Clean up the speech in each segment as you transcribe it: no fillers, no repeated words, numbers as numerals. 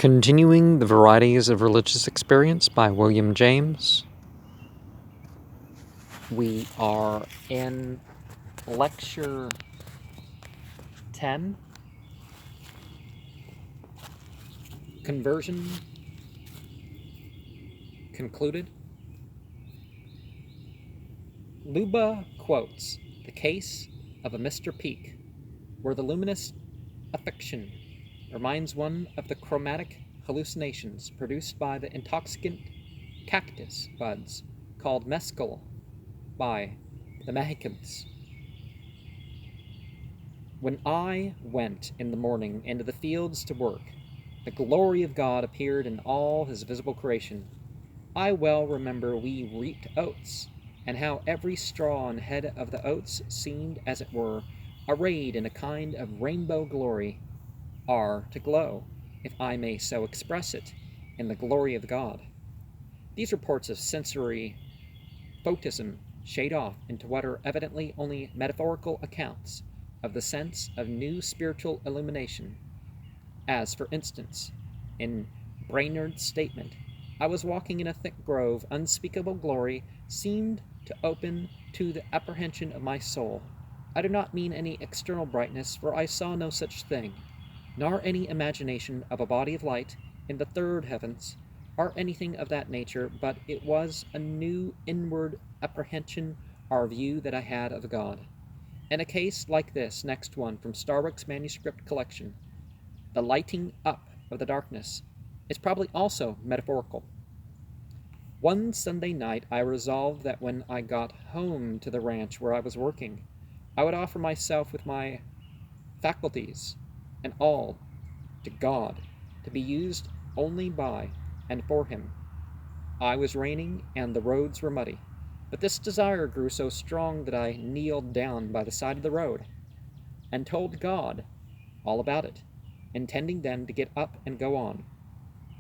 Continuing the Varieties of Religious Experience by William James. We are in lecture 10, Conversion Concluded. Luba quotes the case of a Mr. Peake, where the luminous affection reminds one of the chromatic hallucinations produced by the intoxicant cactus buds called mescal by the Mexicans. When I went in the morning into the fields to work, the glory of God appeared in all his visible creation. I well remember we reaped oats, and how every straw and head of the oats seemed, as it were, arrayed in a kind of rainbow glory, are to glow, if I may so express it, in the glory of God. These reports of sensory photism shade off into what are evidently only metaphorical accounts of the sense of new spiritual illumination, as, for instance, in Brainerd's statement, I was walking in a thick grove, unspeakable glory seemed to open to the apprehension of my soul. I do not mean any external brightness, for I saw no such thing, nor any imagination of a body of light in the third heavens, or anything of that nature, but it was a new inward apprehension or view that I had of God. In a case like this next one from Starbuck's manuscript collection, the lighting up of the darkness is probably also metaphorical. One Sunday night I resolved that when I got home to the ranch where I was working, I would offer myself with my faculties and all to God, to be used only by and for him. I was raining and the roads were muddy, but this desire grew so strong that I kneeled down by the side of the road and told God all about it, intending then to get up and go on.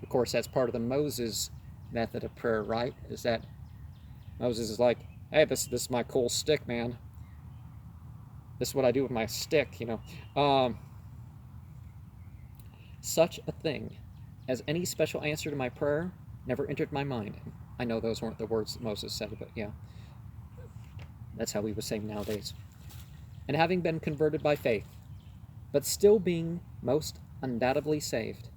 Of course, that's part of the Moses method of prayer, right? Is that Moses is like, hey, this is my cool stick, man. This is what I do with my stick, Such a thing as any special answer to my prayer never entered my mind. I know those weren't the words that Moses said, but yeah, that's how we would say nowadays. And having been converted by faith, but still being most undoubtedly saved.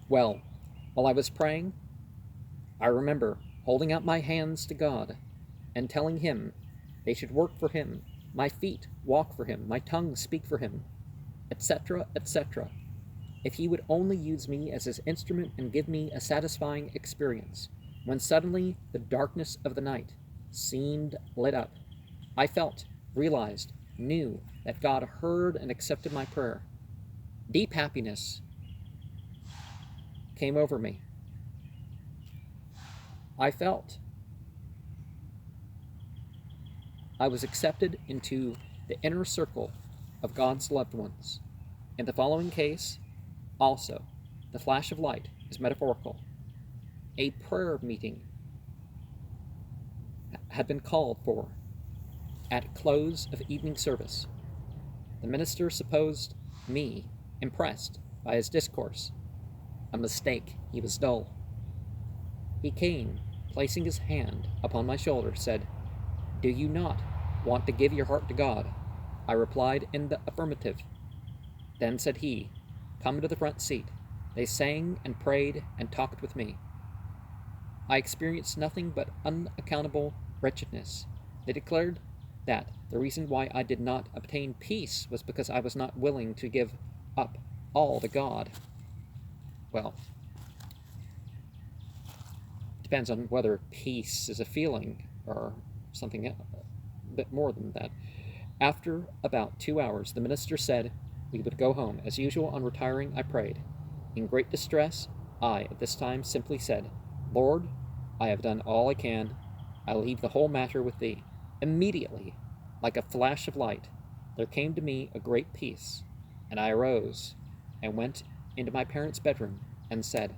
Well, while I was praying, I remember holding out my hands to God and telling him they should work for him, my feet walk for him, my tongue speak for him, etc., etc., if he would only use me as his instrument and give me a satisfying experience. When suddenly the darkness of the night seemed lit up, I felt, realized, knew that God heard and accepted my prayer. Deep happiness came over me. I felt I was accepted into the inner circle of God's loved ones. In the following case, also, the flash of light is metaphorical. A prayer meeting had been called for at close of evening service. The minister supposed me impressed by his discourse. A mistake, he was dull. He came, placing his hand upon my shoulder, said, "Do you not want to give your heart to God?" I replied in the affirmative. Then said he, "Come to the front seat." They sang and prayed and talked with me. I experienced nothing but unaccountable wretchedness. They declared that the reason why I did not obtain peace was because I was not willing to give up all to God. Well, depends on whether peace is a feeling or something a bit more than that. After about 2 hours, the minister said we would go home. As usual, on retiring, I prayed. In great distress, I, at this time, simply said, "Lord, I have done all I can. I leave the whole matter with thee." Immediately, like a flash of light, there came to me a great peace, and I arose and went into my parents' bedroom and said,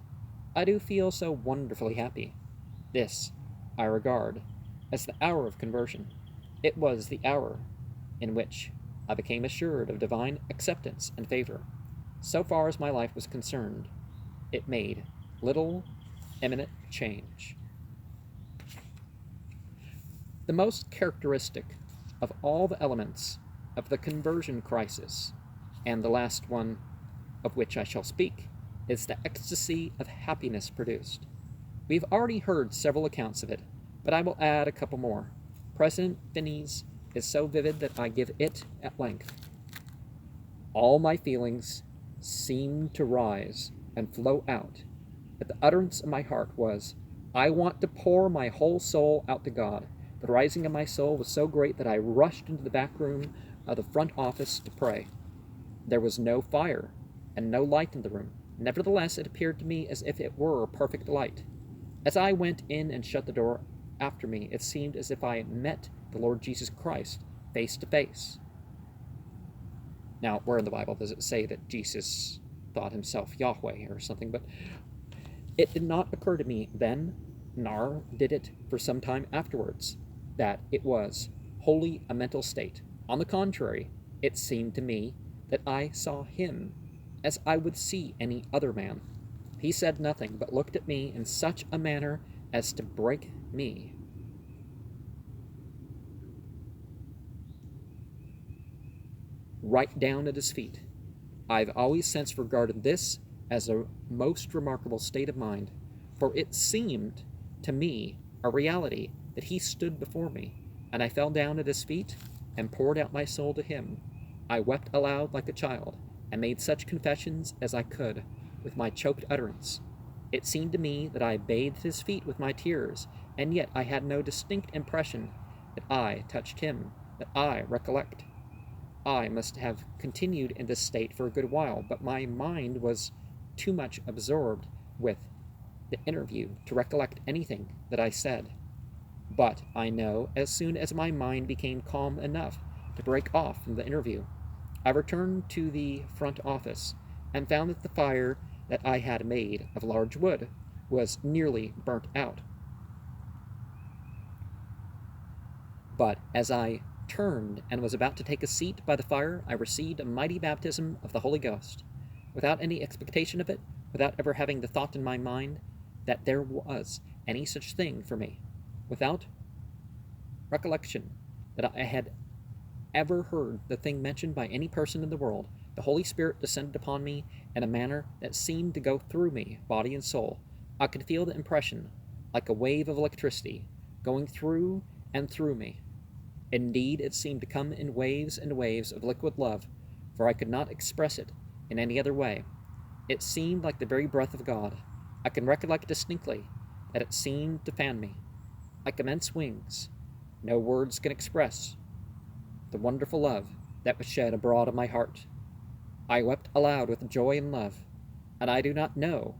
"I do feel so wonderfully happy." This I regard as the hour of conversion. It was the hour in which I became assured of divine acceptance and favor. So far as my life was concerned, it made little imminent change. The most characteristic of all the elements of the conversion crisis, and the last one of which I shall speak, is the ecstasy of happiness produced. We've already heard several accounts of it, but I will add a couple more. President Finney's is so vivid that I give it at length. All my feelings seemed to rise and flow out, but the utterance of my heart was, I want to pour my whole soul out to God. The rising of my soul was so great that I rushed into the back room of the front office to pray. There was no fire and no light in the room. Nevertheless, it appeared to me as if it were a perfect light. As I went in and shut the door after me, it seemed as if I met the Lord Jesus Christ face to face. Now, where in the Bible does it say that Jesus thought himself Yahweh or something? But it did not occur to me then, nor did it for some time afterwards, that it was wholly a mental state. On the contrary, it seemed to me that I saw him as I would see any other man. He said nothing, but looked at me in such a manner as to break me. Right down at his feet. I've always since regarded this as a most remarkable state of mind, for it seemed to me a reality that he stood before me, and I fell down at his feet and poured out my soul to him. I wept aloud like a child, and made such confessions as I could with my choked utterance. It seemed to me that I bathed his feet with my tears, and yet I had no distinct impression that I touched him, that I recollect. I must have continued in this state for a good while, but my mind was too much absorbed with the interview to recollect anything that I said. But I know, as soon as my mind became calm enough to break off from the interview, I returned to the front office and found that the fire that I had made of large wood was nearly burnt out. But as I turned and was about to take a seat by the fire, I received a mighty baptism of the Holy Ghost, without any expectation of it, without ever having the thought in my mind that there was any such thing for me, without recollection that I had ever heard the thing mentioned by any person in the world. The Holy Spirit descended upon me in a manner that seemed to go through me, body and soul. I could feel the impression, like a wave of electricity, going through and through me. Indeed, it seemed to come in waves and waves of liquid love, for I could not express it in any other way. It seemed like the very breath of God. I can recollect distinctly that it seemed to fan me, like immense wings. No words can express the wonderful love that was shed abroad of my heart. I wept aloud with joy and love, and I do not know,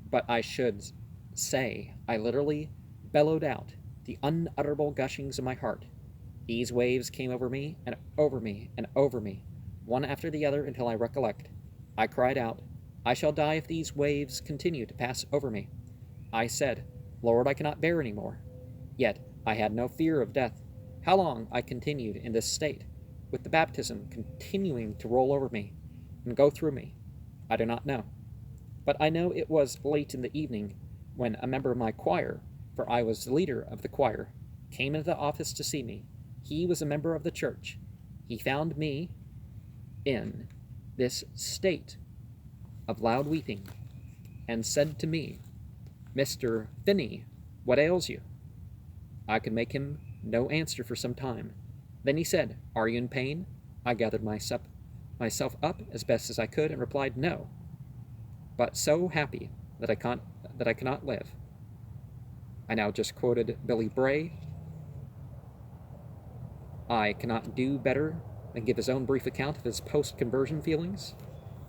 but I should say I literally bellowed out the unutterable gushings of my heart. These waves came over me and over me and over me, one after the other until I recollect. I cried out, I shall die if these waves continue to pass over me. I said, Lord, I cannot bear any more. Yet I had no fear of death. How long I continued in this state, with the baptism continuing to roll over me and go through me, I do not know. But I know it was late in the evening when a member of my choir, for I was the leader of the choir, came into the office to see me. He was a member of the church. He found me in this state of loud weeping and said to me, Mr. Finney, what ails you? I could make him no answer for some time. Then he said, Are you in pain? I gathered myself up as best as I could and replied, No, but so happy that I cannot live. I now just quoted Billy Bray. I cannot do better than give his own brief account of his post-conversion feelings.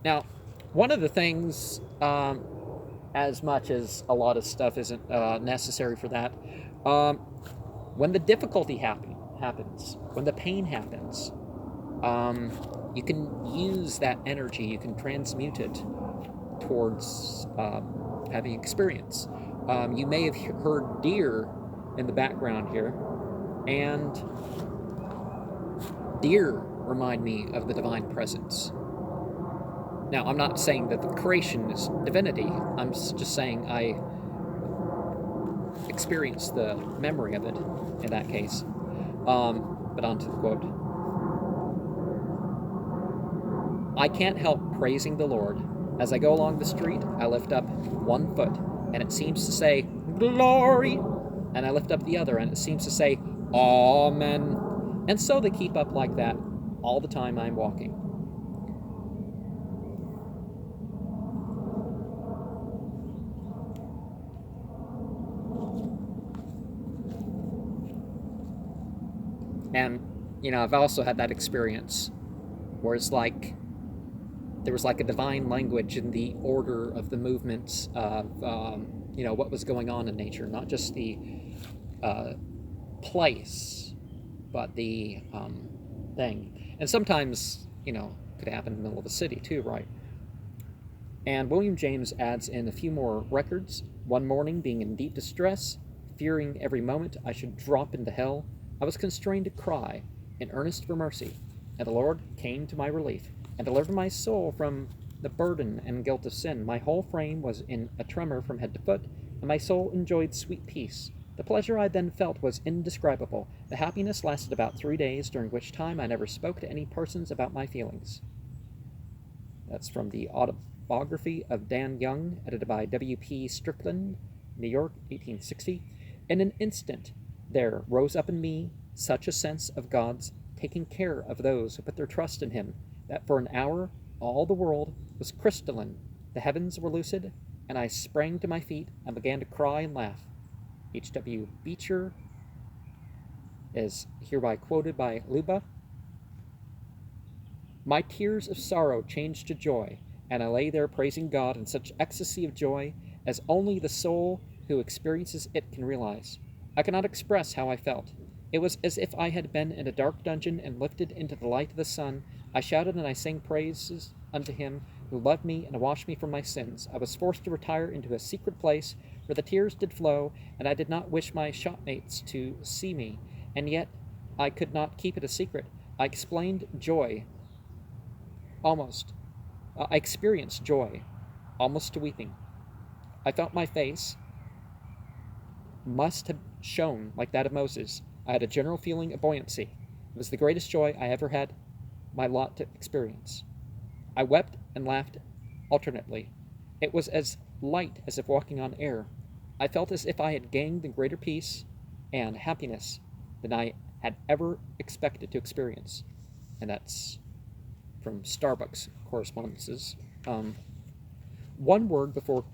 Now, one of the things, as much as a lot of stuff isn't necessary for that, when the difficulty happens, when the pain happens, you can use that energy, you can transmute it towards having experience. You may have heard deer in the background here, and deer remind me of the divine presence. Now, I'm not saying that the creation is divinity. I'm just saying I experience the memory of it in that case. But on to the quote. I can't help praising the Lord. As I go along the street, I lift up one foot, and it seems to say, Glory! And I lift up the other, and it seems to say, Amen. And so they keep up like that all the time I'm walking. And, I've also had that experience where it's like there was like a divine language in the order of the movements of, what was going on in nature, not just the place, but the thing. And sometimes, could happen in the middle of a city too, right? And William James adds in a few more records. One morning, being in deep distress, fearing every moment I should drop into hell, I was constrained to cry in earnest for mercy, and the Lord came to my relief, and delivered my soul from the burden and guilt of sin. My whole frame was in a tremor from head to foot, and my soul enjoyed sweet peace. The pleasure I then felt was indescribable. The happiness lasted about 3 days, during which time I never spoke to any persons about my feelings. That's from the Autobiography of Dan Young, edited by W.P. Strickland, New York, 1860. In an instant, there rose up in me such a sense of God's taking care of those who put their trust in Him, that for an hour all the world was crystalline, the heavens were lucid, and I sprang to my feet and began to cry and laugh. H.W. Beecher is hereby quoted by Luba. My tears of sorrow changed to joy, and I lay there praising God in such ecstasy of joy as only the soul who experiences it can realize. I cannot express how I felt. It was as if I had been in a dark dungeon and lifted into the light of the sun. I shouted and I sang praises unto Him who loved me and washed me from my sins. I was forced to retire into a secret place where the tears did flow, and I did not wish my shopmates to see me, and yet I could not keep it a secret. I explained joy almost. I experienced joy almost to weeping. I felt my face must have shone like that of Moses. I had a general feeling of buoyancy. It was the greatest joy I ever had my lot to experience. I wept and laughed alternately. It was as light as if walking on air. I felt as if I had gained the greater peace and happiness than I had ever expected to experience. And that's from Starbucks correspondences. One word before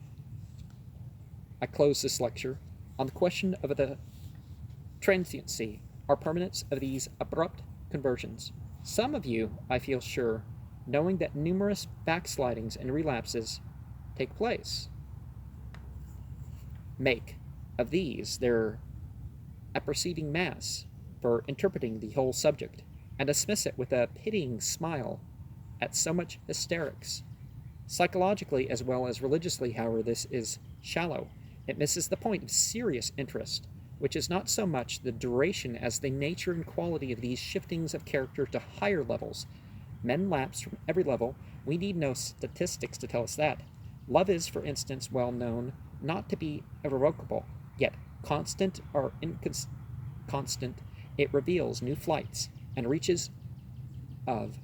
I close this lecture on the question of the transiency or permanence of these abrupt conversions. Some of you, I feel sure, knowing that numerous backslidings and relapses take place, make of these their apperceiving mass for interpreting the whole subject, and dismiss it with a pitying smile at so much hysterics. Psychologically as well as religiously, however, this is shallow. It misses the point of serious interest, which is not so much the duration as the nature and quality of these shiftings of character to higher levels. Men lapse from every level. We need no statistics to tell us that. Love is, for instance, well known not to be irrevocable, yet constant or inconstant, it reveals new flights and reaches of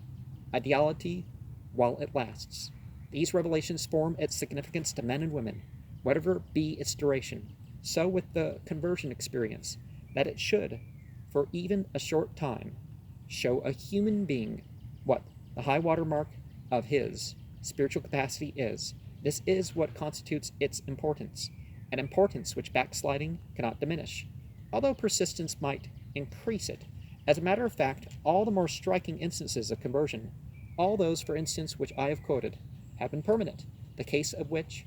ideality while it lasts. These revelations form its significance to men and women, whatever be its duration. So with the conversion experience, that it should, for even a short time, show a human being what the high water mark of his spiritual capacity is. This is what constitutes its importance, an importance which backsliding cannot diminish, although persistence might increase it. As a matter of fact, all the more striking instances of conversion, all those, for instance, which I have quoted, have been permanent, the case of which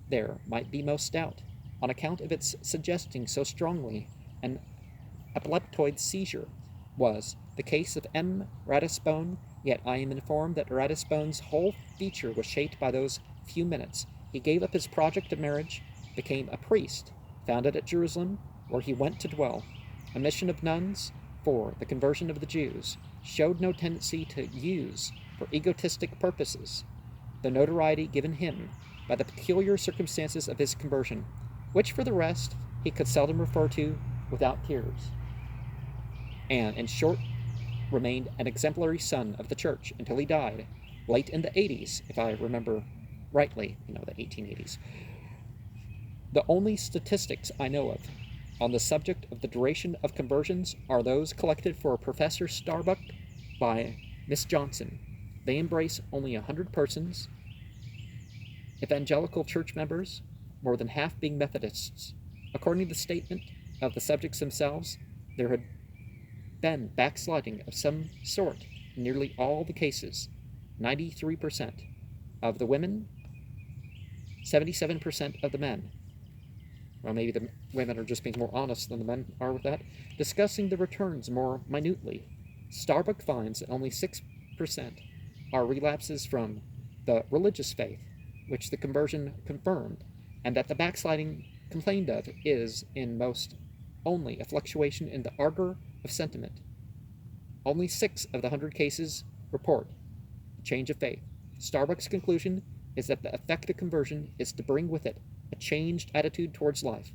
there might be most doubt, on account of its suggesting so strongly an epileptoid seizure, was the case of M. Ratisbone, yet I am informed that Ratisbone's whole feature was shaped by those few minutes. He gave up his project of marriage, became a priest, founded at Jerusalem, where he went to dwell, a mission of nuns for the conversion of the Jews, showed no tendency to use, for egotistic purposes, the notoriety given him by the peculiar circumstances of his conversion, which for the rest he could seldom refer to without tears, and, in short, remained an exemplary son of the church until he died, late in the 80s, if I remember rightly, the 1880s. The only statistics I know of on the subject of the duration of conversions are those collected for Professor Starbuck by Miss Johnson. They embrace only 100 persons, evangelical church members, more than half being Methodists. According to the statement of the subjects themselves, there had been backsliding of some sort in nearly all the cases. 93% of the women, 77% of the men. Well, maybe the women are just being more honest than the men are with that. Discussing the returns more minutely, Starbuck finds that only 6% are relapses from the religious faith, which the conversion confirmed, and that the backsliding complained of is, in most, only a fluctuation in the ardor of sentiment. Only 6 of the 100 cases report a change of faith. Starbuck's conclusion is that the effect of conversion is to bring with it a changed attitude towards life,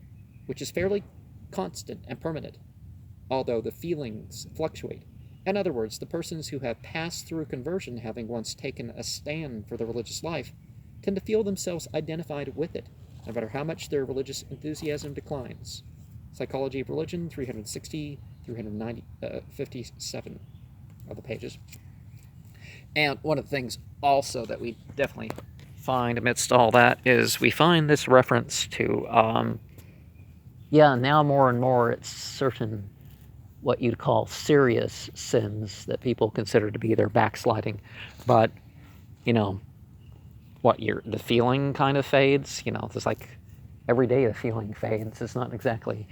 which is fairly constant and permanent, although the feelings fluctuate. In other words, the persons who have passed through conversion, having once taken a stand for the religious life, tend to feel themselves identified with it, no matter how much their religious enthusiasm declines. Psychology of Religion, 360, 357 of the pages. And one of the things also that we definitely find amidst all that is we find this reference to, now more and more it's certain what you'd call serious sins that people consider to be their backsliding. But, the feeling kind of fades, it's like every day the feeling fades. It's not exactly,